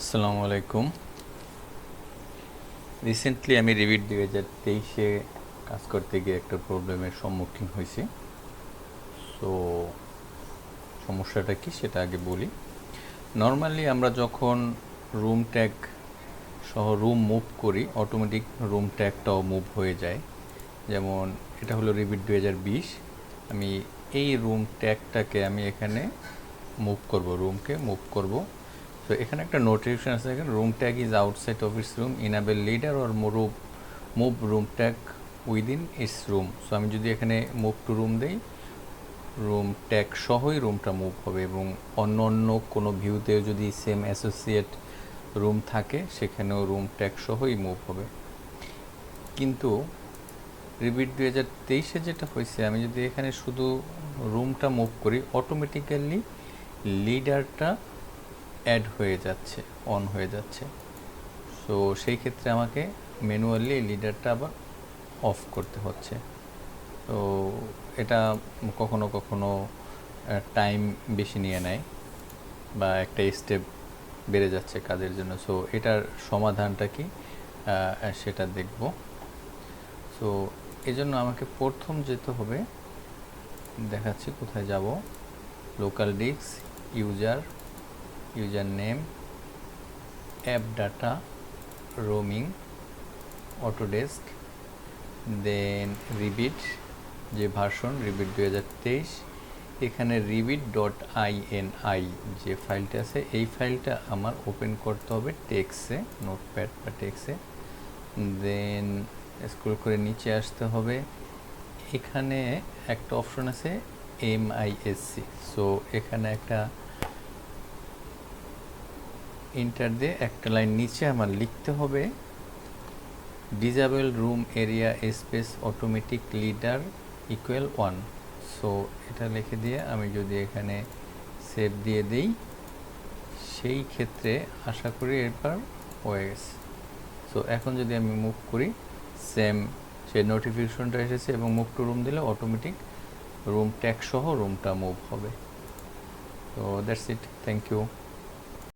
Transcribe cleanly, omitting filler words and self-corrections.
আসসালামু আলাইকুম। রিসেন্টলি আমি রিভিট 2023-এ কাজ করতে গিয়ে একটা প্রবলেমের সম্মুখীন হয়েছি। সো সমস্যাটা কি সেটা আগে বলি। নর্মালি আমরা যখন রুম ট্যাগ সহ রুম মুভ করি, অটোমেটিক রুম ট্যাগটাও মুভ হয়ে যায়। যেমন এটা হলো রিভিট 2020। আমি এই রুম ট্যাগটাকে আমি এখানে মুভ করব, রুমকে মুভ করব। তো এখানে একটা নোটিফিকেশন আছে, এখানে room tag is outside of its room, enable leader or move room tag within it's room. So আমি যদি এখানে মুভ টু রুম দেই, রুম ট্যাগ সহই রুমটা মুভ হবে, এবং অন্য অন্য কোনো ভিউতে যদি সেম অ্যাসোসিয়েট রুম থাকে সেখানেও রুম ট্যাগ সহই মুভ হবে। কিন্তু রিভিট 2023-এ যেটা হয়েছে, আমি যদি এখানে শুধু রুমটা মুভ করি, অটোমেটিক্যালি লিডারটা অ্যাড হয়ে যাচ্ছে, অন হয়ে যাচ্ছে। সো সেই ক্ষেত্রে আমাকে ম্যানুয়ালি লিডারটা আবার অফ করতে হচ্ছে। তো এটা কখনো কখনো টাইম বেশি নিয়ে নেয়, বা একটা স্টেপ বেড়ে যাচ্ছে কাজের জন্য। সো এটার সমাধানটা কি সেটা দেখব। সো এজন্য আমাকে প্রথম যেতে হবে, দেখাচ্ছি কোথায় যাব। Local disk, user name, app data, roaming, Autodesk, then Revit, যে ভার্সন রিবিট 2023। এখানে revit.ini যে ফাইলটা আছে, এই ফাইলটা আমার ওপেন করতে হবে টেক্সে, নোটপ্যাড বা টেক্সে। দেন স্ক্রল করে নিচে আসতে হবে, এখানে একটা অপশন আছে MISC। সো এখানে একটা ইন্টার দিয়ে একটা লাইন নিচে আমার লিখতে হবে disable room area space automatic leader equal 1। So এটা লিখে দিয়ে আমি যদি এখানে সেভ দিয়ে দিই, সেই ক্ষেত্রে আশা করি এরপর হয়ে গেছে। সো এখন যদি আমি মুভ করি, সেম সেই নোটিফিকেশনটা এসেছে, এবং মুভ টু রুম দিলে অটোমেটিক রুম ট্যাগ সহ রুমটা মুভ হবে। তো দ্যাটস ইট, থ্যাংক ইউ।